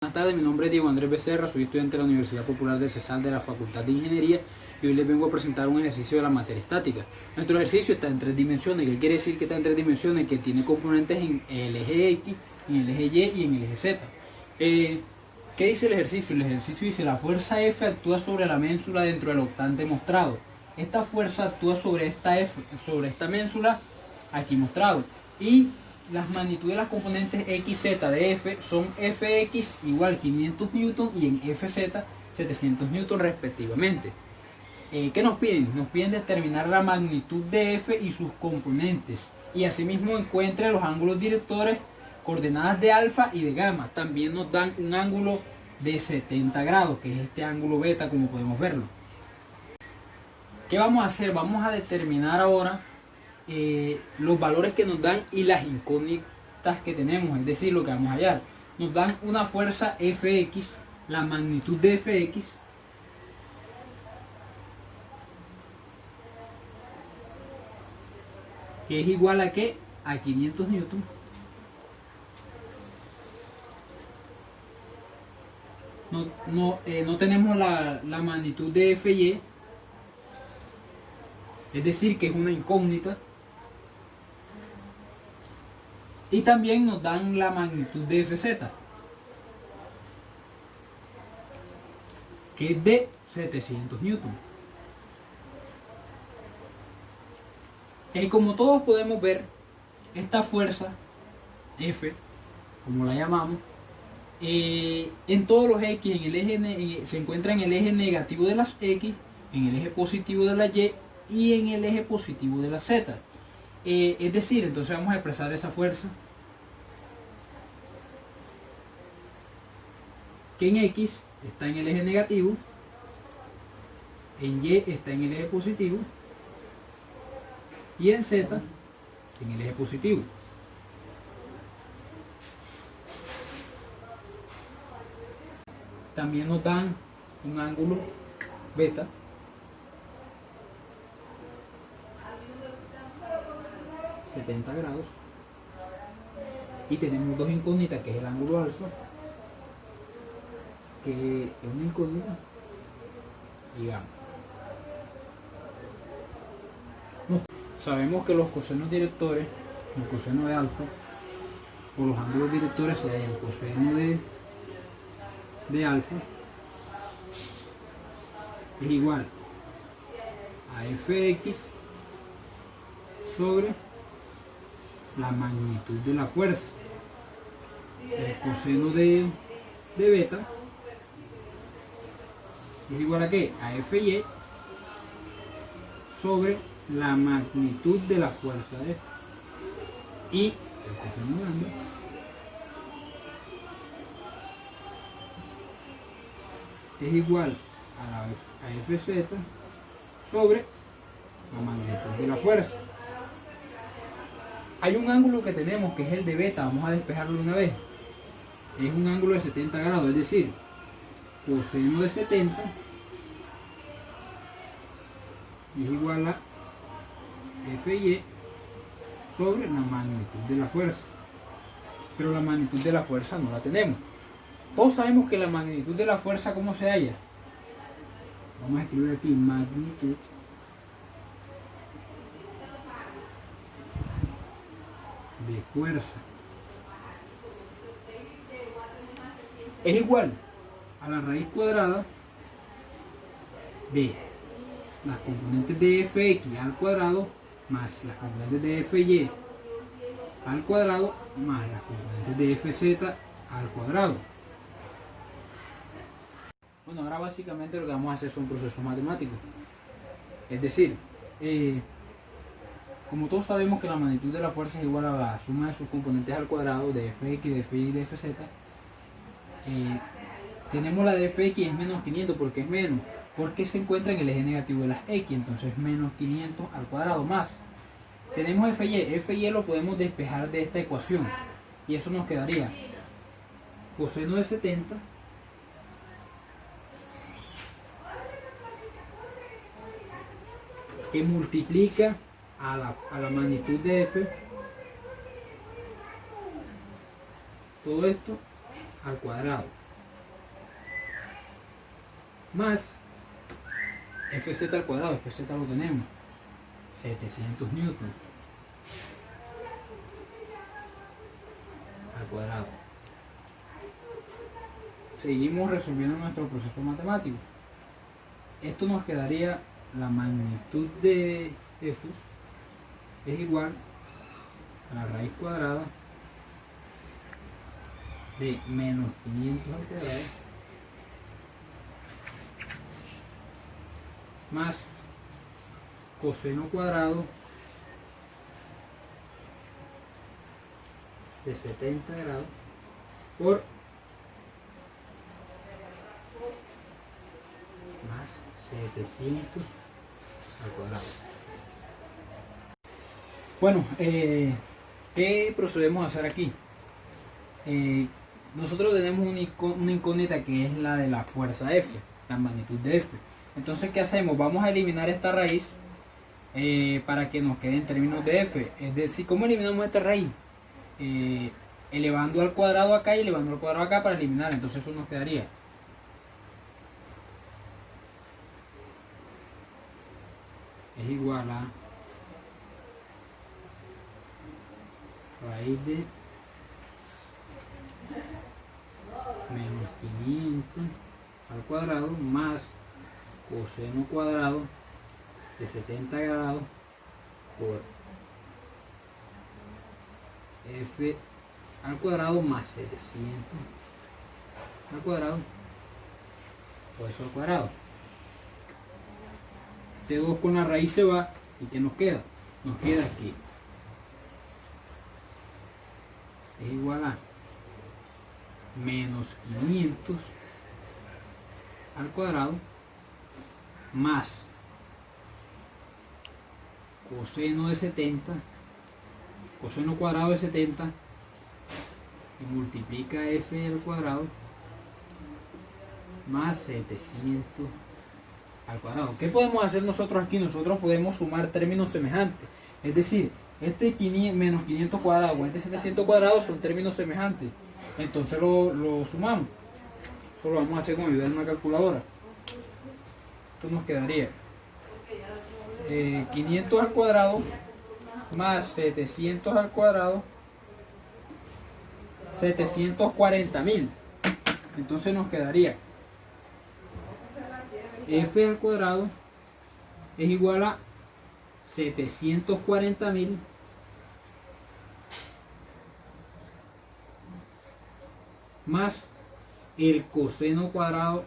Buenas tardes, mi nombre es Diego Andrés Becerra, soy estudiante de la Universidad Popular de Cesar de la Facultad de Ingeniería y hoy les vengo a presentar un ejercicio de la materia estática. Nuestro ejercicio está en tres dimensiones. ¿Qué quiere decir que está en tres dimensiones? Que tiene componentes en el eje X, en el eje Y y en el eje Z. ¿Qué dice el ejercicio? El ejercicio dice: la fuerza F actúa sobre la ménsula dentro del octante mostrado. Esta fuerza actúa sobre esta ménsula aquí mostrado. Y las magnitudes de las componentes XZ de F son Fx igual 500 Newton y en Fz 700 Newton respectivamente. ¿Qué nos piden? Nos piden determinar la magnitud de F y sus componentes. Y asimismo encuentre los ángulos directores, coordenadas de alfa y de gamma. También nos dan un ángulo de 70 grados, que es este ángulo beta, como podemos verlo. ¿Qué vamos a hacer? Vamos a determinar ahora los valores que nos dan y las incógnitas que tenemos, es decir, lo que vamos a hallar. Nos dan una fuerza Fx, la magnitud de Fx, que es igual a ¿qué? A 500 Newton. No tenemos la magnitud de Fy, es decir, que es una incógnita. Y también nos dan la magnitud de Fz, que es de 700 Newton. Como todos podemos ver, esta fuerza F, como la llamamos, en todos los X, en el eje, se encuentra en el eje negativo de las X, en el eje positivo de la Y y en el eje positivo de la Z. Es decir, entonces vamos a expresar esa fuerza que en X está en el eje negativo, en Y está en el eje positivo y en Z en el eje positivo. También nos dan un ángulo beta, ...70 grados, y tenemos dos incógnitas, que es el ángulo alfa, que es una incógnita, y gamma. Sabemos que los cosenos directores, el coseno de alfa, o los ángulos directores se hallan coseno de alfa es igual a Fx sobre la magnitud de la fuerza. El coseno de beta es igual a ¿qué? A Fy sobre la magnitud de la fuerza F. Y el coseno de gamma es igual a Fz sobre la magnitud de la fuerza. Hay un ángulo que tenemos, que es el de beta, vamos a despejarlo una vez. Es un ángulo de 70 grados, es decir, coseno de 70 es igual a Fy sobre la magnitud de la fuerza. Pero la magnitud de la fuerza no la tenemos. Todos sabemos que la magnitud de la fuerza, ¿cómo se halla? Vamos a escribir aquí magnitud de fuerza es igual a la raíz cuadrada de las componentes de Fx al cuadrado más las componentes de Fy al cuadrado más las componentes de Fz al cuadrado. Bueno, ahora básicamente lo que vamos a hacer son procesos matemáticos. Es decir, como todos sabemos que la magnitud de la fuerza es igual a la suma de sus componentes al cuadrado de Fx, de Fy y de Fz, tenemos la de Fx es menos 500. ¿Por qué es menos? Porque se encuentra en el eje negativo de las X, entonces menos 500 al cuadrado más. Tenemos Fy lo podemos despejar de esta ecuación y eso nos quedaría coseno de 70 que multiplica a la magnitud de F, todo esto al cuadrado. más Fz al cuadrado. Fz lo tenemos, 700 newton al cuadrado. Seguimos resolviendo nuestro proceso matemático. Esto nos quedaría, la magnitud de F es igual a la raíz cuadrada de menos 500 al cuadrado más coseno cuadrado de 70 grados por más 700 al cuadrado. Bueno, ¿qué procedemos a hacer aquí? Nosotros tenemos una incógnita que es la de la fuerza F, la magnitud de F. Entonces, ¿qué hacemos? Vamos a eliminar esta raíz para que nos quede en términos de F. Es decir, ¿cómo eliminamos esta raíz? Elevando al cuadrado acá y elevando al cuadrado acá para eliminar. Entonces eso nos quedaría es igual a raíz de menos 500 al cuadrado más coseno cuadrado de 70 grados por F al cuadrado más 700 al cuadrado por eso al cuadrado. Este 2 con la raíz se va y ¿qué nos queda? Nos queda aquí es igual a menos 500 al cuadrado más coseno de 70, coseno cuadrado de 70 y multiplica F al cuadrado más 700 al cuadrado. ¿Qué podemos hacer nosotros aquí? Nosotros podemos sumar términos semejantes, es decir, este 500, menos 500 cuadrados con este 700 cuadrados son términos semejantes, entonces lo sumamos. Eso lo vamos a hacer con ayuda de una calculadora. Esto nos quedaría 500 al cuadrado más 700 al cuadrado, 740.000. Entonces nos quedaría F al cuadrado es igual a 740.000 más el coseno cuadrado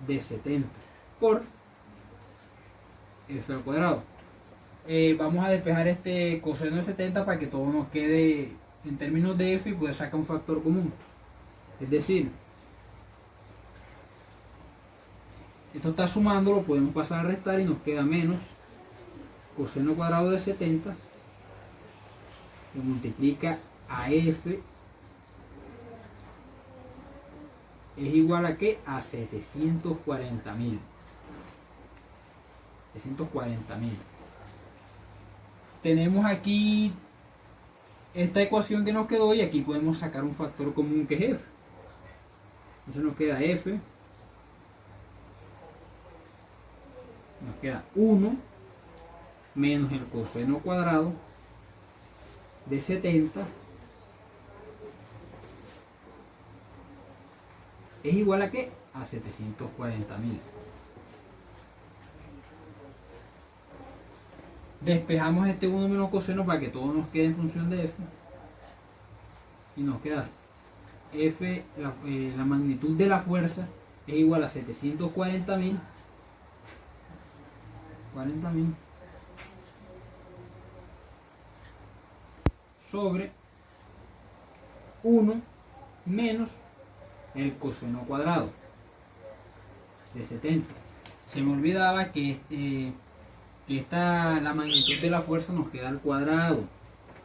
de 70 por F al cuadrado. Vamos a despejar este coseno de 70 para que todo nos quede en términos de F y poder sacar un factor común. Es decir, esto está sumando, lo podemos pasar a restar y nos queda menos coseno cuadrado de 70 que multiplica a F es igual a ¿qué? A 740.000. 740.000. Tenemos aquí esta ecuación que nos quedó y aquí podemos sacar un factor común que es F. Entonces nos queda F, nos queda 1 menos el coseno cuadrado de 70 es igual a ¿qué? A 740.000. Despejamos este 1 menos coseno para que todo nos quede en función de F. Y nos queda F, la magnitud de la fuerza es igual a 740.000 sobre 1 menos el coseno cuadrado de 70. Se me olvidaba que la magnitud de la fuerza nos queda al cuadrado.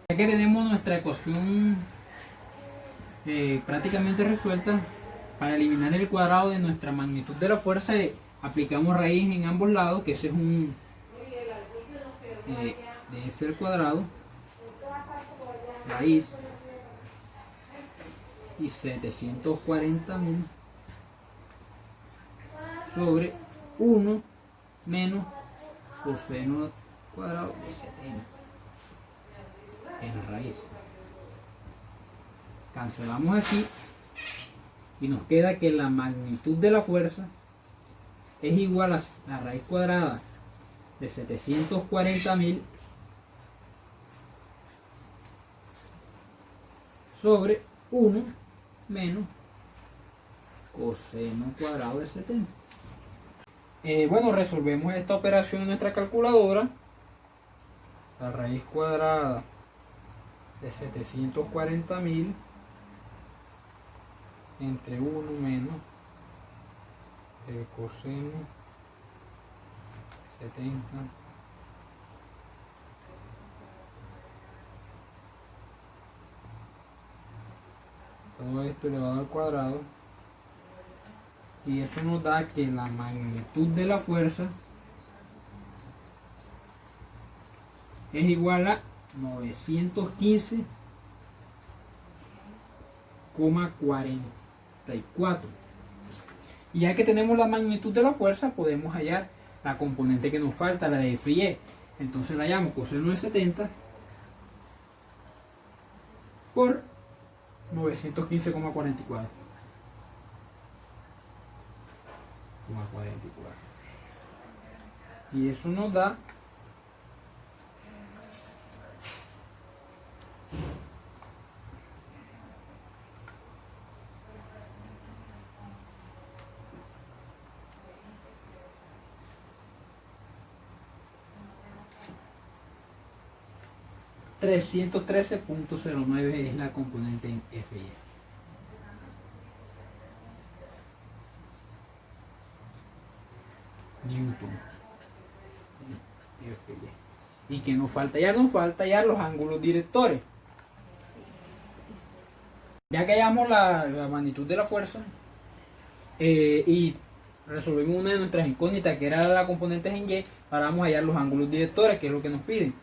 Ya que tenemos nuestra ecuación prácticamente resuelta, para eliminar el cuadrado de nuestra magnitud de la fuerza aplicamos raíz en ambos lados, que ese es un de F al cuadrado, raíz, y 740.000 sobre 1 menos coseno cuadrado de 70 en raíz. Cancelamos aquí y nos queda que la magnitud de la fuerza es igual a la raíz cuadrada de 740.000 sobre 1 menos coseno cuadrado de 70. Bueno, resolvemos esta operación en nuestra calculadora. La raíz cuadrada de 740.000 entre 1 menos el coseno 70 todo esto elevado al cuadrado, y eso nos da que la magnitud de la fuerza es igual a 915,44. Y ya que tenemos la magnitud de la fuerza, podemos hallar la componente que nos falta, la de F y E. Entonces la llamo coseno de 70 por 915,44. Y eso nos da 313.09 es la componente en F y E. Newton. F y E. ¿Y qué nos falta? Ya nos falta ya los ángulos directores. Ya que hallamos la magnitud de la fuerza y resolvimos una de nuestras incógnitas, que era la componente en Y, ahora vamos a hallar los ángulos directores, que es lo que nos piden.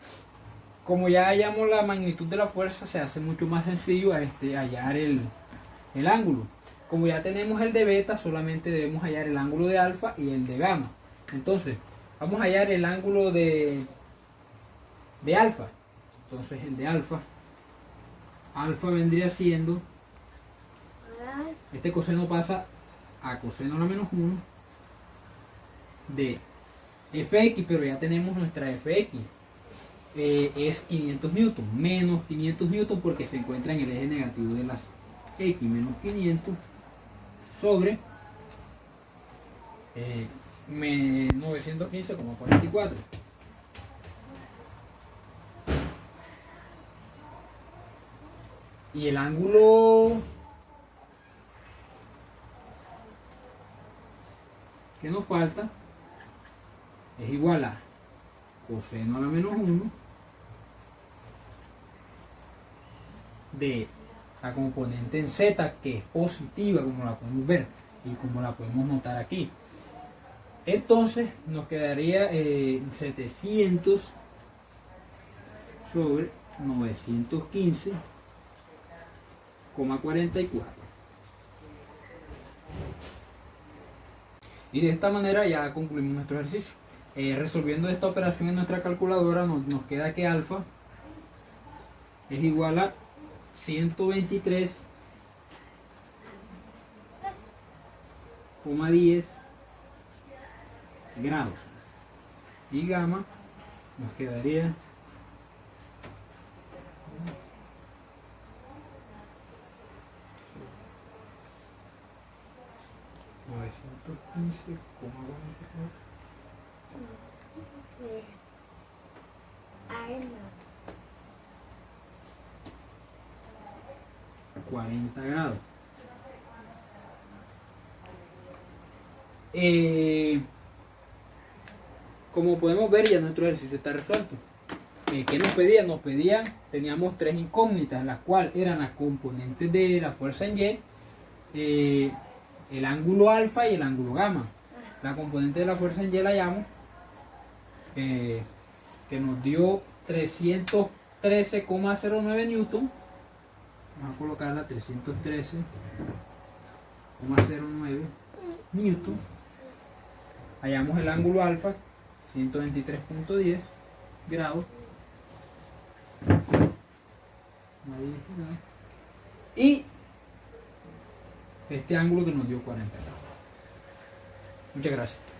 Como ya hallamos la magnitud de la fuerza, se hace mucho más sencillo hallar el ángulo. Como ya tenemos el de beta, solamente debemos hallar el ángulo de alfa y el de gamma. Entonces, vamos a hallar el ángulo de alfa. Entonces, el de alfa vendría siendo, este coseno pasa a coseno a la menos 1 de fx, pero ya tenemos nuestra fx. Es 500 newton, menos 500 newton porque se encuentra en el eje negativo de las x, menos 500 sobre 915,44. Y el ángulo que nos falta es igual a coseno a la menos 1 de la componente en z, que es positiva, como la podemos ver y como la podemos notar aquí. Entonces nos quedaría 700 sobre 915,44. Y de esta manera ya concluimos nuestro ejercicio. Resolviendo esta operación en nuestra calculadora, nos queda que alfa es igual a 123,10 grados, y gamma nos quedaría 40 grados. Como podemos ver, ya nuestro ejercicio está resuelto. ¿Qué nos pedían? Teníamos tres incógnitas, las cuales eran las componentes de la fuerza en Y, el ángulo alfa y el ángulo gamma. La componente de la fuerza en Y la llamo, que nos dio 313,09 newton. Vamos a colocarla 313,09 newton hallamos el ángulo alfa, 123.10 grados. Y este ángulo que nos dio 40 grados. Muchas gracias.